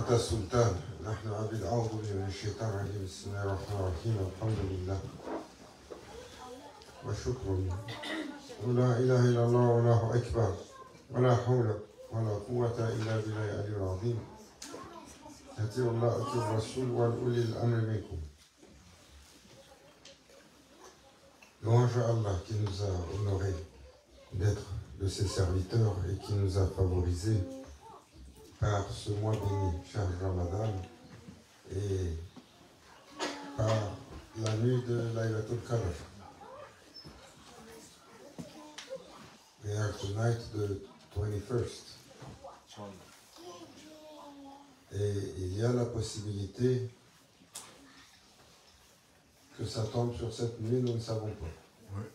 أنت السلطان نحن عبيد أعوذ بالله من الشيطان الرجيم بسم الله الرحمن الرحيم الحمد لله وشكر لله ولا إله إلا الله والله أكبر ولا حول ولا قوة إلا بالله العلي العظيم أطيعوا الله أطيعوا الرسول وأولي الأمر منكم. Louange à Allah qui nous a honorés d'être de ses serviteurs et qui nous a favorisés par ce mois béni, cher Ramadan, et par la nuit de Laylatul Qadr. We are tonight the 21st. Et il y a la possibilité que ça tombe sur cette nuit, nous ne savons pas. Oui.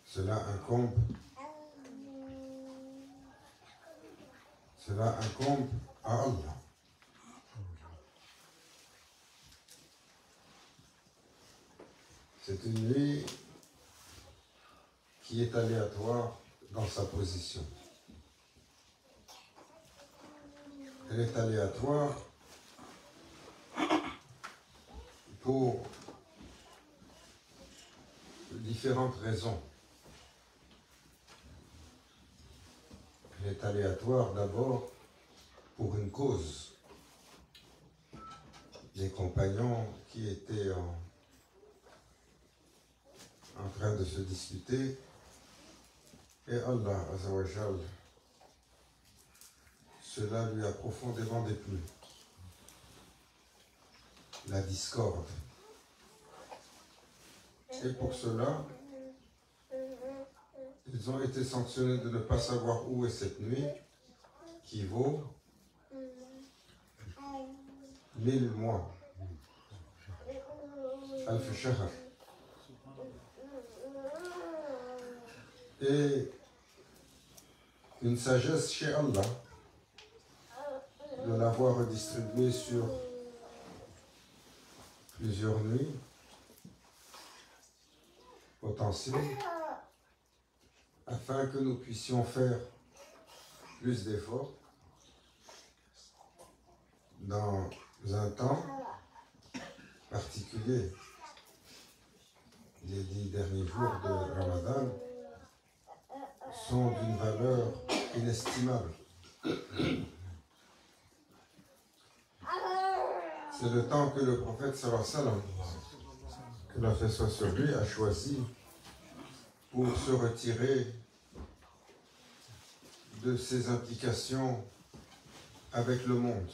Cela incombe à Allah. C'est une nuit qui est aléatoire dans sa position. Elle est aléatoire pour différentes raisons. Elle est aléatoire d'abord pour une cause. Les compagnons qui étaient en train de se disputer et Allah Azzawajal, cela lui a profondément déplu. La discorde. Et pour cela, ils ont été sanctionnés de ne pas savoir où est cette nuit qui vaut 1000 mois. Alf Shahr. Et une sagesse chez Allah de l'avoir redistribué sur plusieurs nuits potentielles afin que nous puissions faire plus d'efforts dans un temps particulier. Les 10 derniers jours de Ramadan sont d'une valeur inestimable. C'est le temps que le prophète sallallahu alayhi wa sallam, que la paix soit sur lui, a choisi pour se retirer de ses implications avec le monde.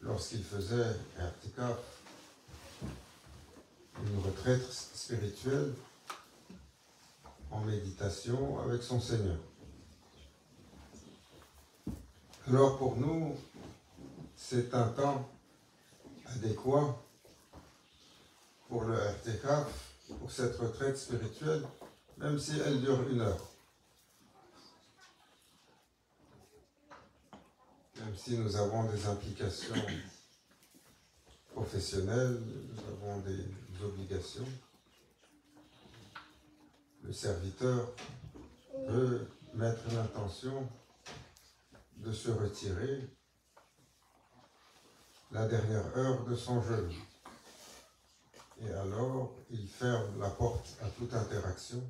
Lorsqu'il faisait un i'tikaf, une retraite spirituelle en méditation avec son Seigneur. Alors pour nous, c'est un temps adéquat pour le i'tikaf, pour cette retraite spirituelle, même si elle dure 1 heure. Même si nous avons des implications professionnelles, nous avons des obligations, le serviteur peut mettre l'intention de se retirer la dernière heure de son jeûne. Et alors, il ferme la porte à toute interaction.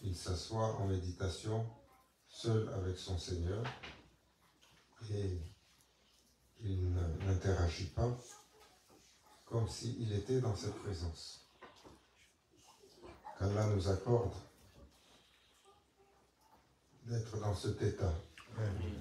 Il s'assoit en méditation, seul avec son Seigneur, et il n'interagit pas comme s'il était dans cette présence. Qu'Allah nous accorde d'être dans cet état. Amen.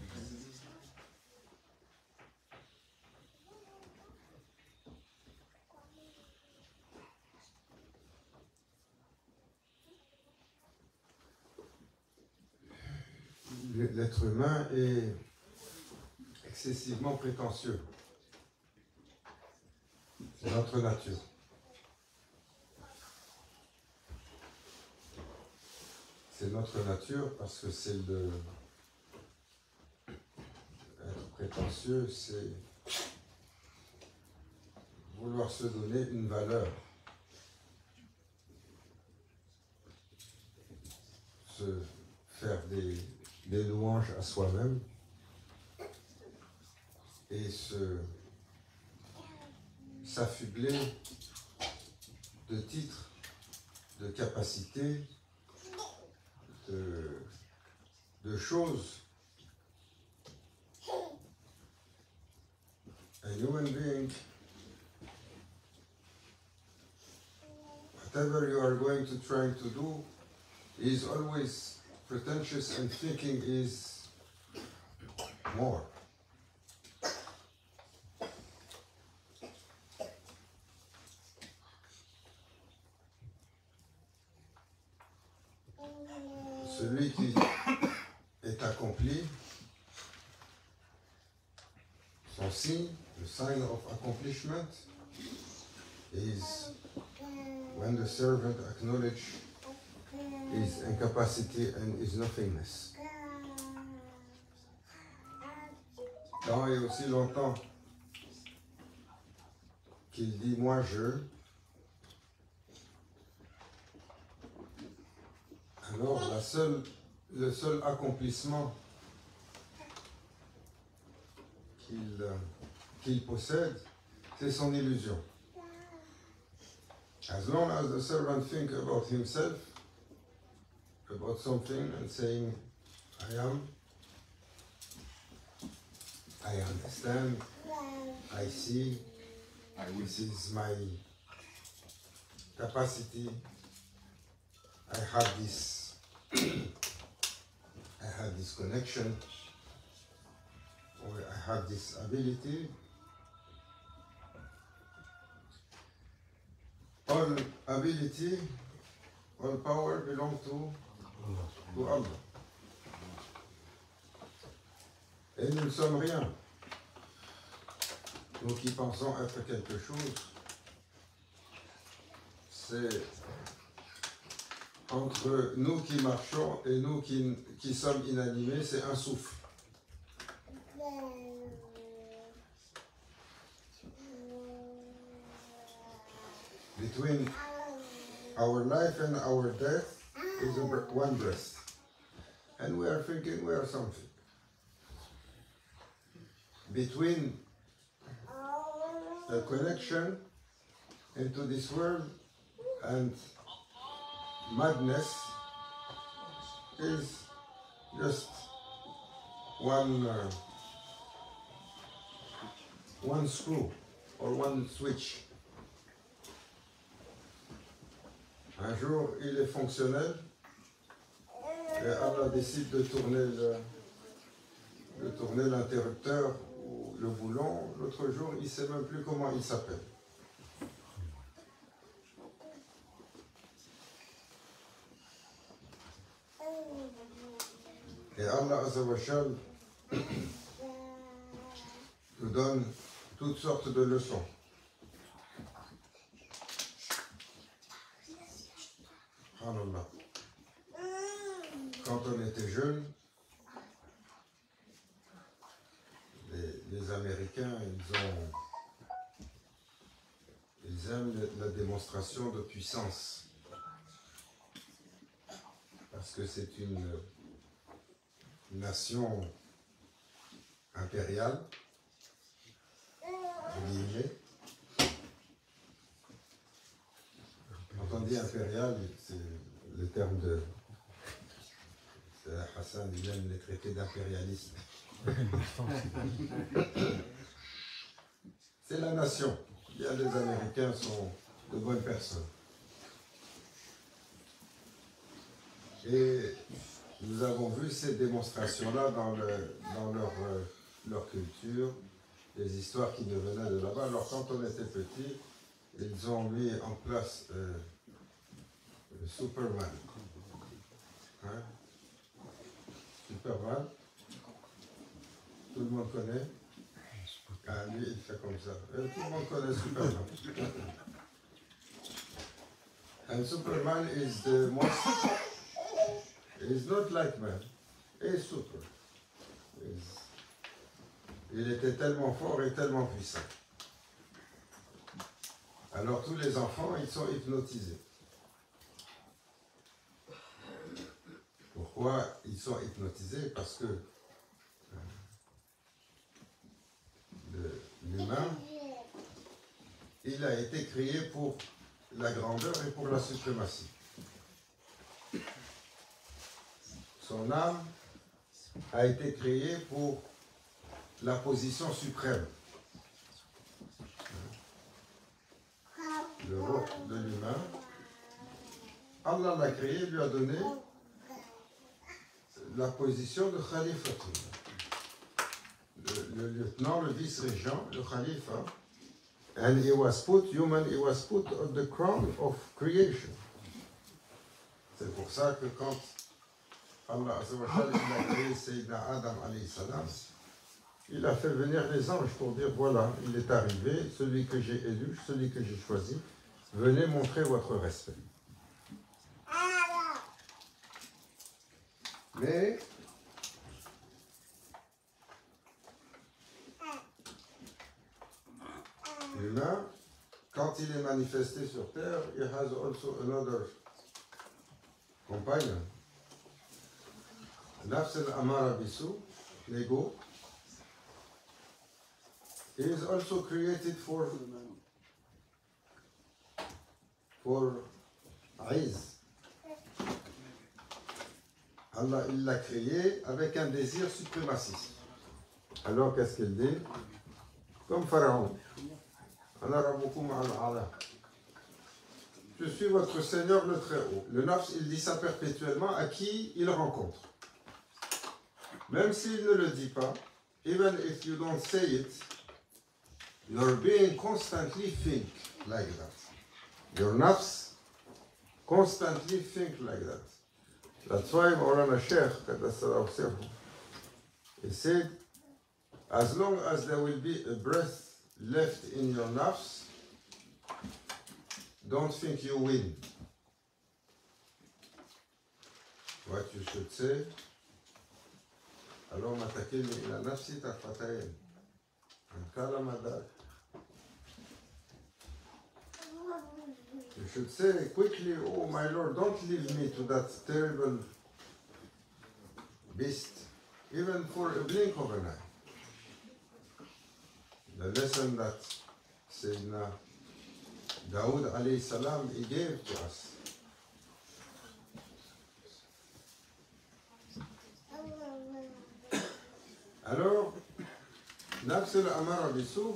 L'être humain est excessivement prétentieux. C'est notre nature. C'est notre nature parce que c'est être prétentieux, c'est vouloir se donner une valeur. Se faire des des louanges à soi-même et s'affubler de titres, de capacités, de choses. A human being, whatever you are going to try to do, is always pretentious and thinking is more. Celui qui est accompli, son signe, the sign of accomplishment, is when the servant acknowledges his incapacity and his nothingness. Tant et aussi longtemps qu'il dit moi je, alors le seul accomplissement qu'il possède, c'est son illusion. As long as the servant thinks about himself, about something and saying, I understand, I see, this is my capacity, I have this connection, or I have this ability. All ability, all power belong to Allah. Et nous ne sommes rien. Nous qui pensons être quelque chose, c'est entre nous qui marchons et nous qui sommes inanimés, c'est un souffle. Between our life and our death is one breath. And we are thinking we are something. Between the connection into this world and madness is just one screw or one switch. Un jour, il est fonctionnel et Allah décide de tourner l'interrupteur ou le boulon. L'autre jour, il ne sait même plus comment il s'appelle. Et Allah Azza wa Jal nous donne toutes sortes de leçons. Allah. Quand on était jeune, les Américains, ils aiment la démonstration de puissance. Parce que c'est une nation impériale, quand on dit impérial, c'est le terme de Hassan, il aime les traités d'impérialisme. C'est la nation. Bien, les Américains sont de bonnes personnes. Et nous avons vu ces démonstrations-là dans leur culture, les histoires qui nous venaient de là-bas. Alors quand on était petit, ils ont mis en place le Superman. Hein? Superman, tout le monde connaît. Ah, lui, il fait comme ça. Tout le monde connaît Superman. And Superman is the most... He's not like man. He's super. Il était tellement fort et tellement puissant. Alors tous les enfants, ils sont hypnotisés. Pourquoi? Pourquoi ils sont hypnotisés? Parce que l'humain, il a été créé pour la grandeur et pour la suprématie. Son âme a été créée pour la position suprême. Le roh de l'humain, Allah l'a créé, lui a donné la position de khalifa. Le lieutenant, le vice-régent, le khalifa. And he was put on the crown of creation. C'est pour ça que quand Allah a créé Sayyidina Adam alayhi salam, il a fait venir les anges pour dire voilà, il est arrivé, celui que j'ai élu, celui que j'ai choisi, venez montrer votre respect. Mais l'humain, quand il est manifesté sur terre, il has also another companion. Nafs al-amara bisu, l'ego, is also created for Aïz. Allah, il l'a créé avec un désir suprémaciste. Alors, qu'est-ce qu'il dit? Comme Pharaon. Je suis votre Seigneur le Très-Haut. Le Nafs, il dit ça perpétuellement à qui il rencontre. Même s'il ne le dit pas, even if you don't say it, your being constantly think like that. Your Nafs constantly think like that. That's why Maulana Sheikh, he said, as long as there will be a breath left in your nafs, don't think you win. What you should say, alors matakilni ila nafsi tarfatayn, ankala madak. You should say quickly, oh my Lord, don't leave me to that terrible beast, even for a blink of an eye. The lesson that Sayyidina Dawood alayhi salam, he gave to us. Alors, Nafs al-Amara bisu,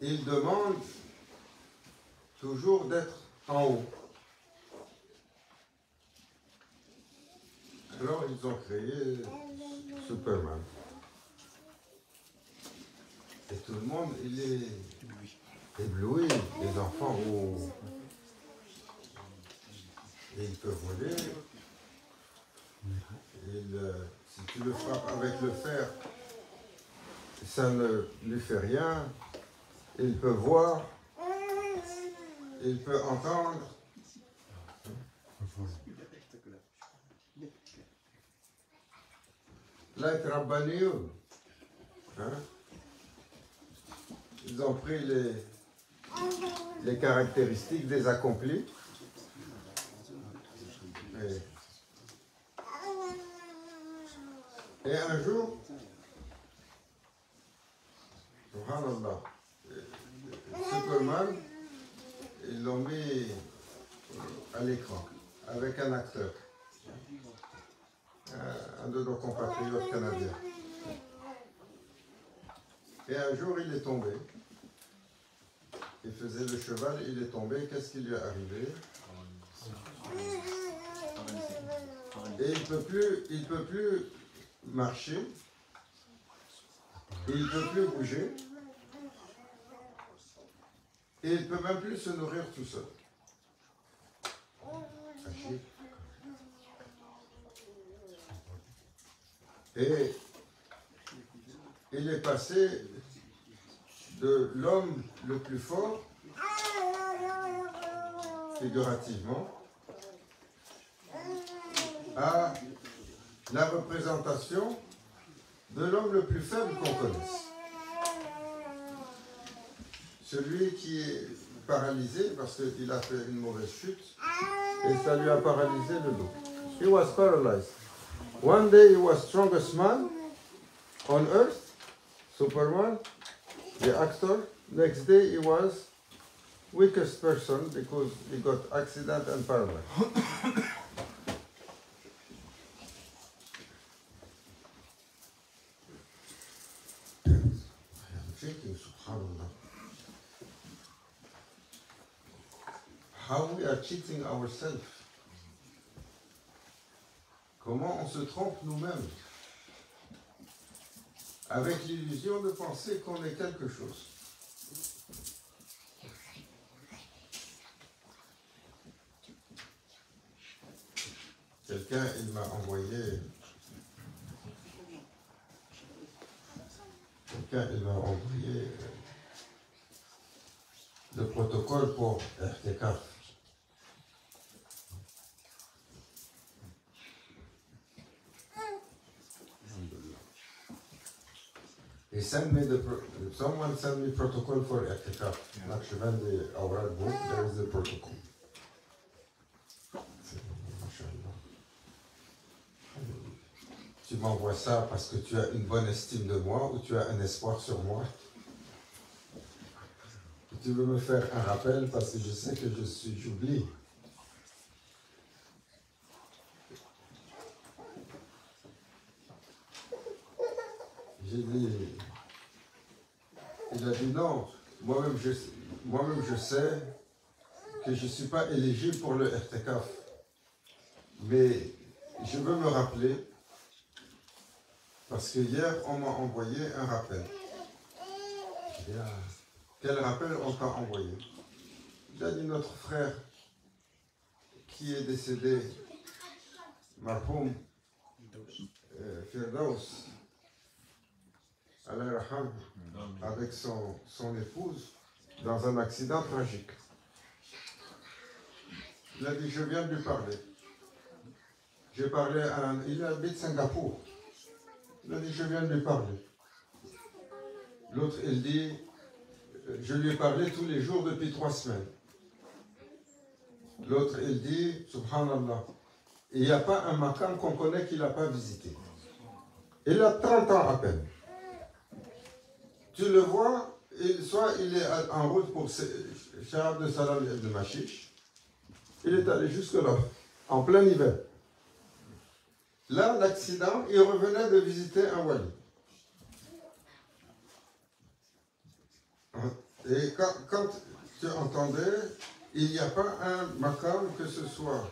il demande toujours d'être en haut. Alors, ils ont créé Superman. Et tout le monde, il est ébloui. Les enfants, et il peut voler. Si tu le frappes avec le fer, ça ne lui fait rien. Il peut voir. Il peut entendre. Like Rabbaniyun. Hein? Ils ont pris les caractéristiques des accomplis. Et un jour, subhanallah, Superman, ils l'ont mis à l'écran avec un acteur, un de nos compatriotes canadiens. Et un jour, il est tombé. Il faisait le cheval, il est tombé. Qu'est-ce qui lui est arrivé? Et il peut plus marcher. Il ne peut plus bouger. Et il ne peut même plus se nourrir tout seul. Et il est passé de l'homme le plus fort, figurativement, à la représentation de l'homme le plus faible qu'on connaisse. Celui qui est paralysé parce qu'il a fait une mauvaise chute et ça lui a paralysé le dos. He was paralyzed. One day he was strongest man on earth, Superman, the actor. Next day he was weakest person because he got accident and paralyzed. I am thinking, subhanallah, how we are cheating ourselves. Comment on se trompe nous-mêmes avec l'illusion de penser qu'on est quelque chose. Quelqu'un, il m'a envoyé le protocole pour I'tikaf. Someone sent me protocol for I'tikaf. Naqshband Awrad book, there is the protocol. Tu m'envoies ça parce que tu as une bonne estime de moi ou tu as un espoir sur moi. Tu veux me faire un rappel parce que je sais que j'oublie. J'ai dit, il a dit non, moi-même je sais que je ne suis pas éligible pour le I'tikaf. Mais je veux me rappeler, parce que hier on m'a envoyé un rappel. Quel rappel on t'a envoyé? Il a dit notre frère qui est décédé, Marhoum Firdaus, Allah Raham, avec son épouse dans un accident tragique. Il a dit je viens de lui parler. J'ai parlé il habite Singapour. Il a dit je viens de lui parler. L'autre il dit je lui ai parlé tous les jours depuis 3 semaines. L'autre, il dit, subhanallah, il n'y a pas un makam qu'on connaît qu'il n'a pas visité. Il a 30 ans à peine. Tu le vois, soit il est en route pour Shah de Salam de Machiche, il est allé jusque-là, en plein hiver. Là, l'accident, il revenait de visiter un wali. Et quand tu entendais, il n'y a pas un makam, que ce soit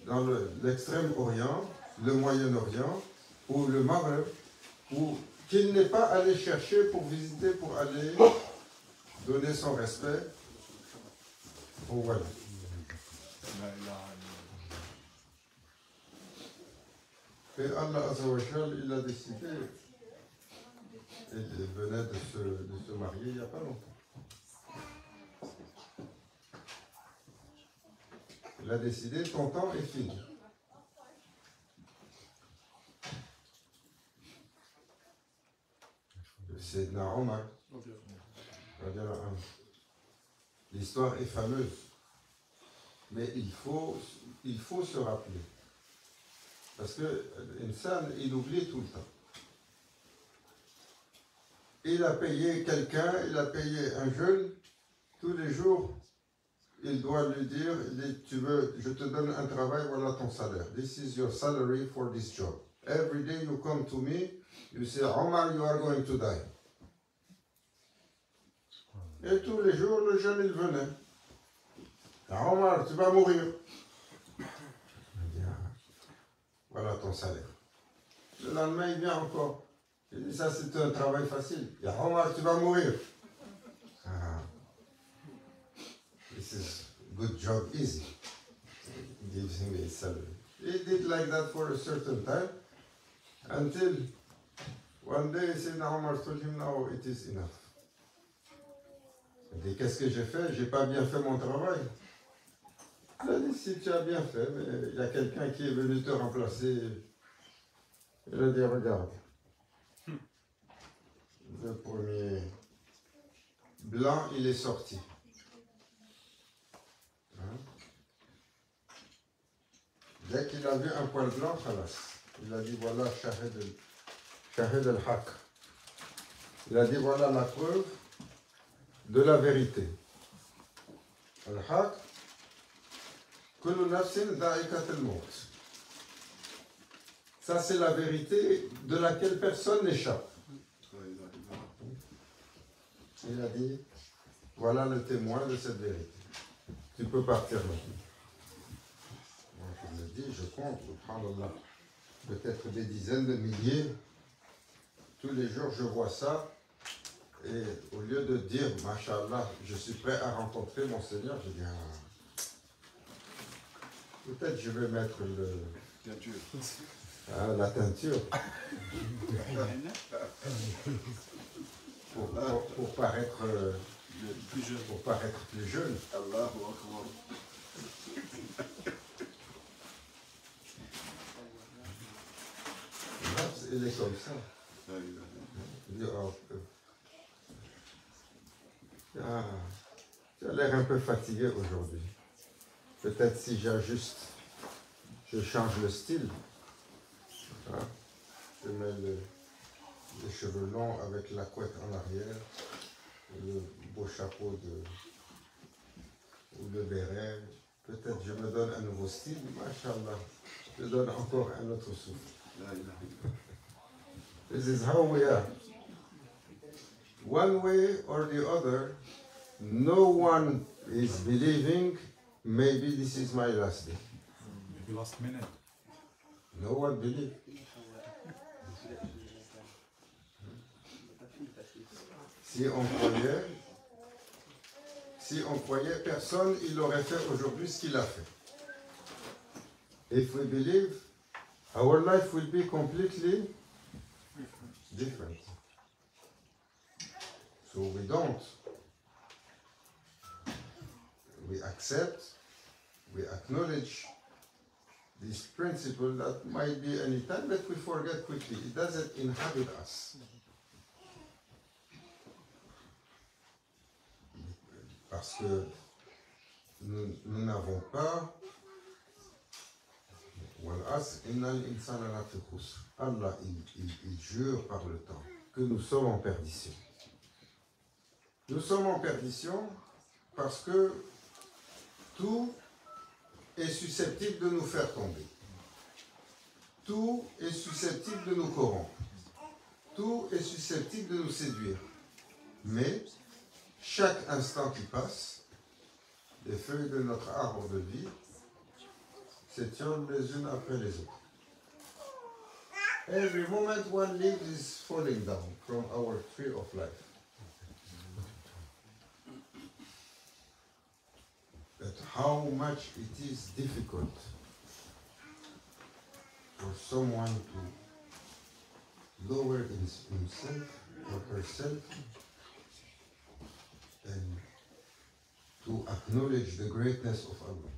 dans l'extrême-orient, le Moyen-Orient ou le Maghreb, qu'il n'est pas allé chercher pour visiter, pour aller donner son respect au wali. Et Allah Azza wa Jal, il a décidé, il venait de se marier il n'y a pas longtemps. Il a décidé, ton temps est fini. C'est Omar. L'histoire est fameuse. Mais il faut se rappeler. Parce que l'insan, il oublie tout le temps. Il a payé quelqu'un, il a payé un jeune, tous les jours, il doit lui dire, tu veux, je te donne un travail, voilà ton salaire. This is your salary for this job. Every day you come to me, you say, Omar, you are going to die. Et tous les jours, le jeune, il venait. Omar, tu vas mourir. Voilà ton salaire. Le lendemain, il vient encore. Il dit, ça c'est un travail facile. Il dit, Omar, tu vas mourir. This is good job, easy. He gives him his salary. He did like that for a certain time, until one day, Sayyidina Omar told him, now it is enough. Il dit, qu'est-ce que j'ai fait? J'ai pas bien fait mon travail. Il a dit, si tu as bien fait, mais il y a quelqu'un qui est venu te remplacer. Il a dit, regarde. Le premier blanc, il est sorti. Dès qu'il a vu un poil blanc, khalas. Il a dit voilà Shahid al-Haq. Il a dit voilà la preuve de la vérité. Al-Haq, kullu nafsin dha'iqat al-maut. Ça c'est la vérité de laquelle personne n'échappe. Il a dit voilà le témoin de cette vérité. Tu peux partir maintenant. Moi je me dis, je compte, subhanallah, peut-être des dizaines de milliers. Tous les jours je vois ça. Et au lieu de dire, Masha'Allah, je suis prêt à rencontrer mon Seigneur, je dis, peut-être je vais mettre la teinture pour paraître plus jeune. Allahu Akbar. Il est comme ça. Il dit, tu as l'air un peu fatigué aujourd'hui. Peut-être si j'ajuste, je change le style. Hein? Je mets les cheveux longs avec la couette en arrière, le beau chapeau ou le béret. Peut-être je me donne un nouveau style. Masha'Allah, je donne encore un autre souffle. This is how we are. One way or the other, no one is believing, maybe this is my last day. Maybe last minute. No one believes. Si on croyait, personne, il aurait fait aujourd'hui ce qu'il a fait. If we believe, our life will be completely different. So we don't. We accept, we acknowledge this principle that might be any time, but we forget quickly. It doesn't inhabit us. Parce que nous n'avons pas. Allah, il jure par le temps que nous sommes en perdition. Nous sommes en perdition parce que tout est susceptible de nous faire tomber. Tout est susceptible de nous corrompre. Tout est susceptible de nous séduire. Mais chaque instant qui passe, les feuilles de notre arbre de vie s'étiolent les unes après les autres. Every moment one leaf is falling down from our tree of life. But how much it is difficult for someone to lower himself or herself and to acknowledge the greatness of Allah.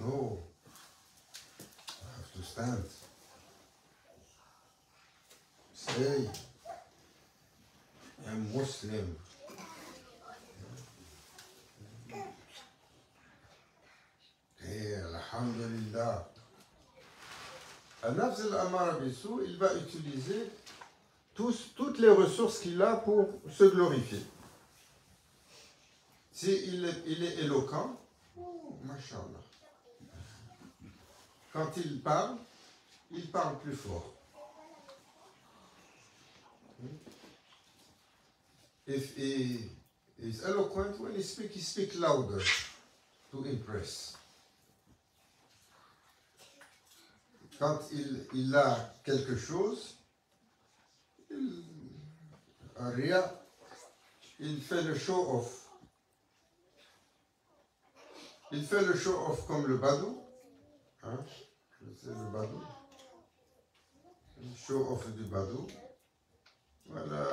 No, I have to stand. Say, I'm Muslim. Hey, Alhamdulillah. An-Nafs al-Amara Bissou, il va utiliser toutes les ressources qu'il a pour se glorifier. S'il est éloquent, oh, Masha'Allah. Quand il parle plus fort. If he is eloquent, when he speaks louder to impress. Quand il a quelque chose, il fait le show-off. Il fait le show-off comme le badou. Hein? C'est le badou. Le show-off du badou. Voilà.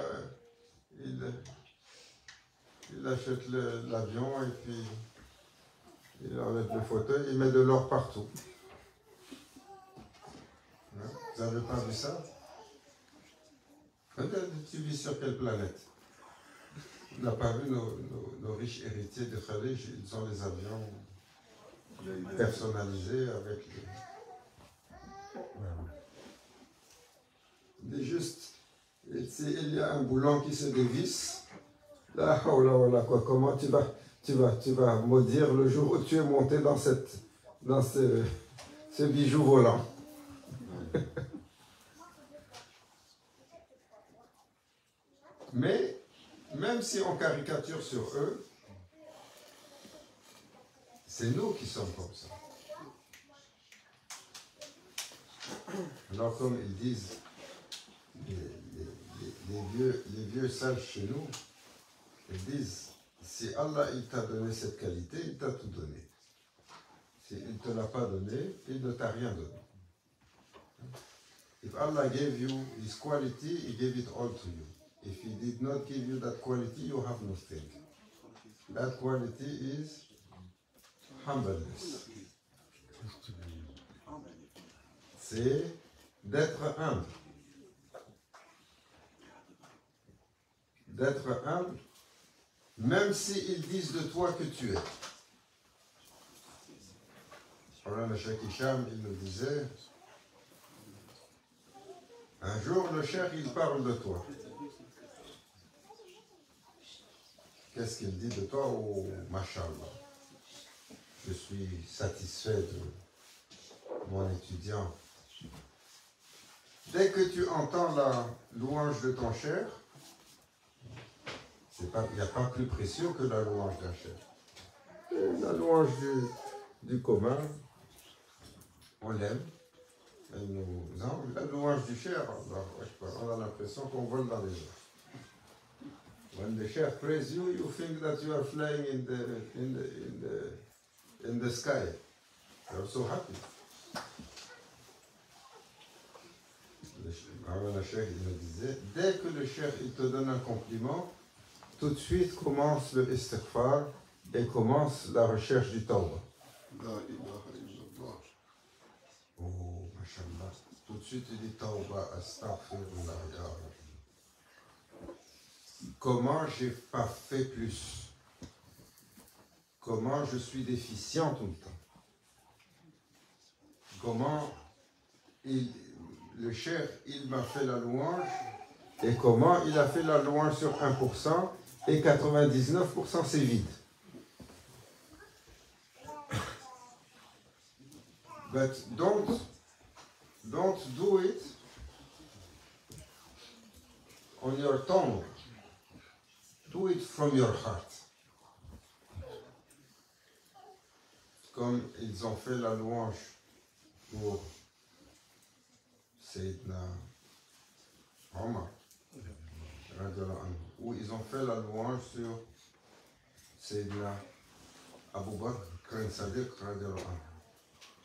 Il achète l'avion et puis il enlève le fauteuil, il met de l'or partout. Hein? Vous n'avez pas vu ça? Peut-être tu vis sur quelle planète? On n'a pas vu nos riches héritiers de Khalid, ils ont les avions personnalisés avec les juste, il y a un boulon qui se dévisse. Là, oh là, oh là, quoi, comment tu vas maudire le jour où tu es monté dans ce bijou volant. Mais, même si on caricature sur eux, c'est nous qui sommes comme ça. Alors comme ils disent, les vieux sages chez nous, ils disent, si Allah il t'a donné cette qualité, il t'a tout donné. S'il ne te l'a pas donné, il ne t'a rien donné. If Allah gave you His quality, He gave it all to you. If He did not give you that quality, you have nothing. That quality is humbleness. C'est d'être humble. D'être humble, même s'ils disent de toi que tu es. Le Cheikh Hicham, il nous disait, un jour le Cheikh, il parle de toi. Qu'est-ce qu'il dit de toi? Oh, Mashallah. Je suis satisfait de mon étudiant. Dès que tu entends la louange de ton Cheikh, il n'y a pas plus précieux que la louange d'un Cheikh. La louange du commun, on l'aime. Non, la louange du Cheikh, on a l'impression qu'on vole dans les airs. When the Cheikh praise you, you think that you are flying in the sky. You are so happy. Le Cheikh, il me disait, dès que le Cheikh il te donne un compliment, tout de suite commence le istighfar et commence la recherche du tawbah. Oh, mashallah. Tout de suite il dit tawbah, astaghfirullah, ya Rabbi. Comment j'ai pas fait plus? Comment je suis déficient tout le temps? Comment le Cheikh, il m'a fait la louange, et comment il a fait la louange sur 1% et 99% c'est vide. But don't do it on your tongue. Do it from your heart. Comme ils ont fait la louange pour Sayyidina Omar, où ils ont fait la louange sur Sayyidina Abu Bakr Sadiq.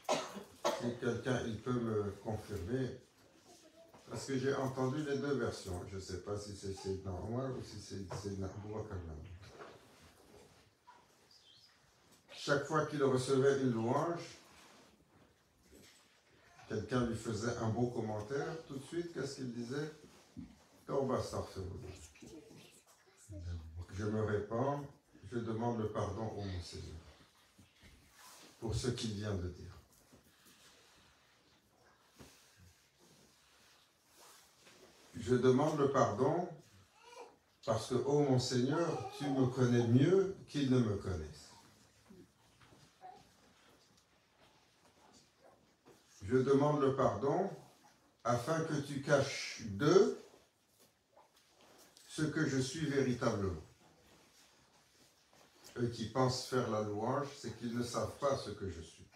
Si quelqu'un il peut me confirmer, parce que j'ai entendu les deux versions, je ne sais pas si c'est Sayyidina Omar ou si c'est Sayyidina Abu Bakr. Chaque fois qu'il recevait une louange, quelqu'un lui faisait un beau commentaire, tout de suite, qu'est-ce qu'il disait? Je me répands, je demande le pardon au mon Seigneur pour ce qu'il vient de dire. Je demande le pardon parce que, ô mon Seigneur, tu me connais mieux qu'ils ne me connaissent. Je demande le pardon afin que tu caches d'eux ce que je suis véritablement. Eux qui pensent faire la louange, c'est qu'ils ne savent pas ce que je suis.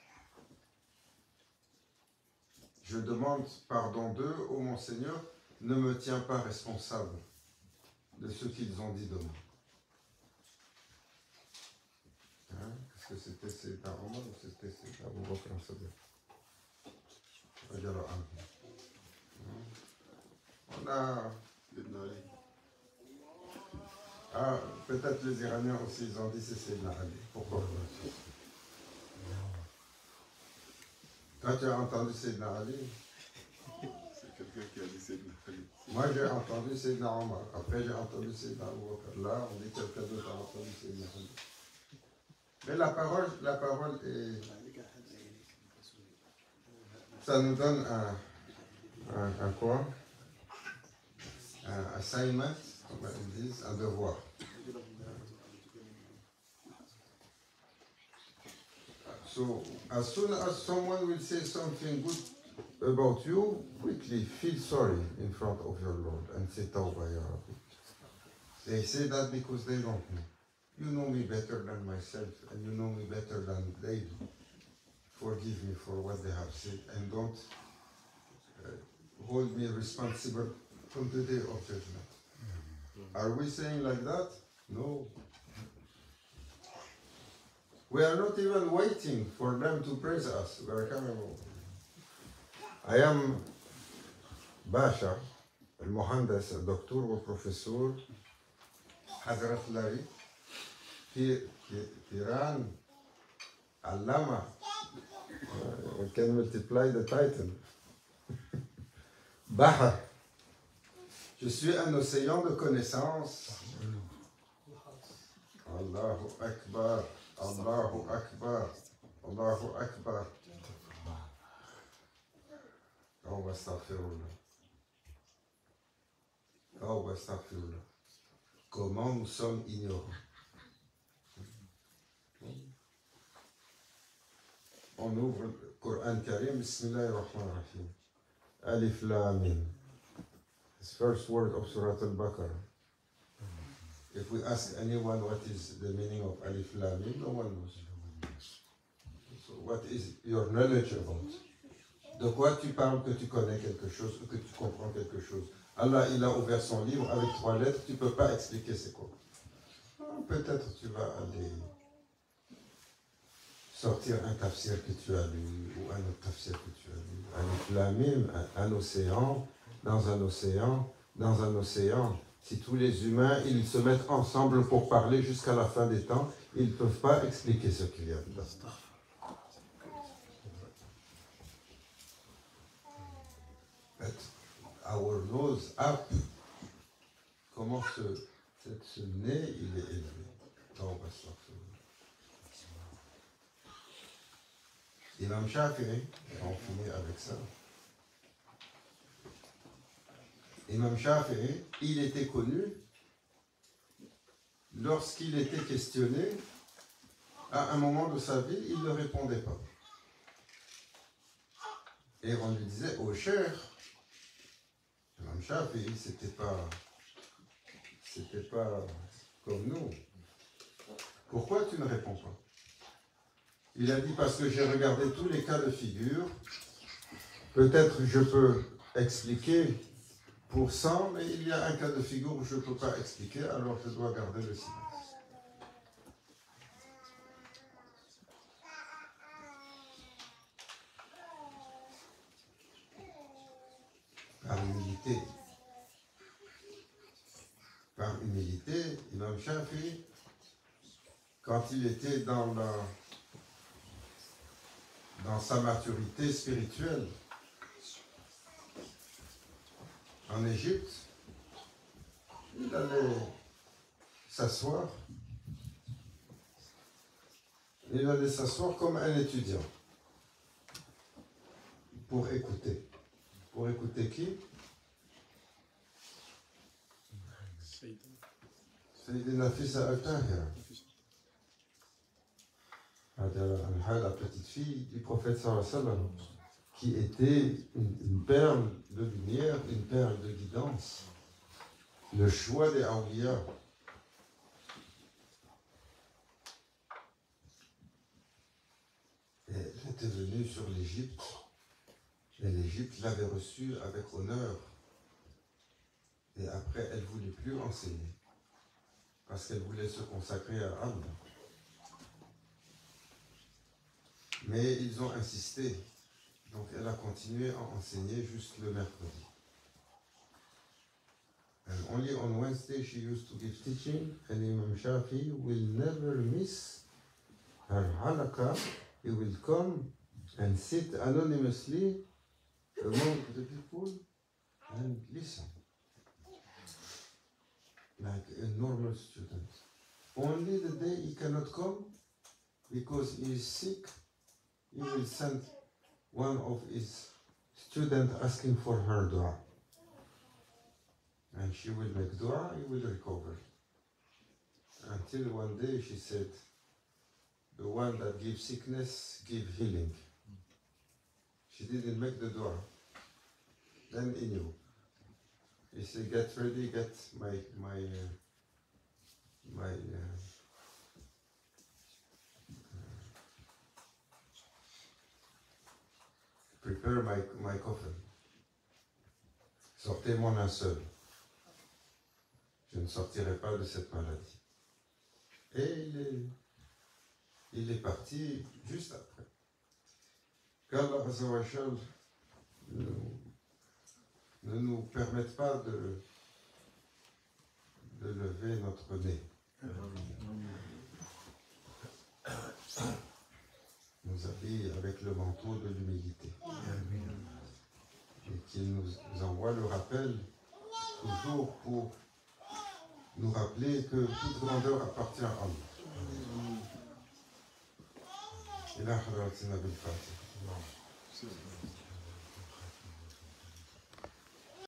Je demande pardon d'eux, ô mon Seigneur, ne me tiens pas responsable de ce qu'ils ont dit de moi. Hein? Est-ce que c'était Sayyidina Omar ou c'était Sayyidina Abu Bakr Sadiq? On a... Ah, peut-être les Iraniens aussi, ils ont dit c'est Sayyidina Ali. Pourquoi? Toi, tu as entendu Sayyidina Ali? C'est quelqu'un qui a dit Sayyidina Ali. Moi, j'ai entendu Sayyidina Omar. Après, j'ai entendu Sayyidina Abu Bakr. Là, on dit quelqu'un d'autre a entendu Sayyidina Ali. Mais la parole est... Ça nous donne un quoi? Un assignment, comme ils disent, un devoir. So, as soon as someone will say something good about you, quickly feel sorry in front of your Lord and say Tawbah, Ya Rabbi. They say that because they don't know. You know me better than myself, and you know me better than they do. Forgive me for what they have said, and don't hold me responsible on the day of judgment. Are we saying like that? No. We are not even waiting for them to praise us. We are coming over. I am Basha, المهندس الدكتور والبروفيسور حضرة لاري في إيران علامة. We can multiply the title. Bahar. Je suis un océan de connaissances. Allahu Akbar, Allahu Akbar, Allahu Akbar. Oh, astaghfirullah. Oh, astaghfirullah. Comment nous sommes ignorants. On ouvre le Coran Karim, Bismillahirrahmanirrahim. Alif Lam Mim. It's first word of Surah Al-Baqarah. If we ask anyone what is the meaning of Alif Lam Mim, no one knows. So what is your knowledge about? De quoi tu parles que tu connais quelque chose ou que tu comprends quelque chose? Allah, il a ouvert son livre avec 3 lettres, tu ne peux pas expliquer c'est quoi. Peut-être tu vas aller sortir un tafsir que tu as lu ou un autre tafsir que tu as lu. Alif Lam Mim, un océan, dans un océan, dans un océan. Si tous les humains, ils se mettent ensemble pour parler jusqu'à la fin des temps, ils ne peuvent pas expliquer ce qu'il y a dedans. But our nose up, comment ce nez, il est élevé. Non, on va se faire. Imam Shafi'i, on finit avec ça. Imam Shafi'i, il était connu lorsqu'il était questionné, à un moment de sa vie, il ne répondait pas. Et on lui disait, oh cher, Imam Shafi'i, c'était pas comme nous. Pourquoi tu ne réponds pas? Il a dit, parce que j'ai regardé tous les cas de figure, peut-être je peux expliquer pour 100, mais il y a un cas de figure où je ne peux pas expliquer, alors je dois garder le silence. Par humilité, Imam Shafi'i, quand il était dans sa maturité spirituelle, en Égypte, il allait s'asseoir. Il allait s'asseoir comme un étudiant pour écouter. Pour écouter qui? Sayyidina Fissa al-Tahira. La petite fille du prophète sallallahu alayhi wa sallam, qui était une perle de lumière, une perle de guidance, le choix des awliya. Et elle était venue sur l'Égypte, et l'Égypte l'avait reçue avec honneur. Et après, elle ne voulait plus enseigner, parce qu'elle voulait se consacrer à Allah. Mais ils ont insisté. Donc elle a continué à enseigner juste le mercredi. And only on Wednesday she used to give teaching, and Imam Shafi will never miss her halaqah. He will come and sit anonymously among the people and listen. like a normal student. Only the day he cannot come, because he is sick, he will send one of his students asking for her dua. And she will make dua, he will recover. Until one day she said, the one that gives sickness, give healing. She didn't make the dua. Then he knew. He said, get ready, get prepare my coffin. Sortez mon linceul. Je ne sortirai pas de cette maladie. Et il est parti juste après. Qu'Allah Azza wa Jal ne nous permette pas de lever notre nez. Nous habille avec le manteau de l'humilité. Et qu'il nous envoie le rappel toujours pour nous rappeler que toute grandeur appartient à Allah. إلى حضرتنا بالفاتحة.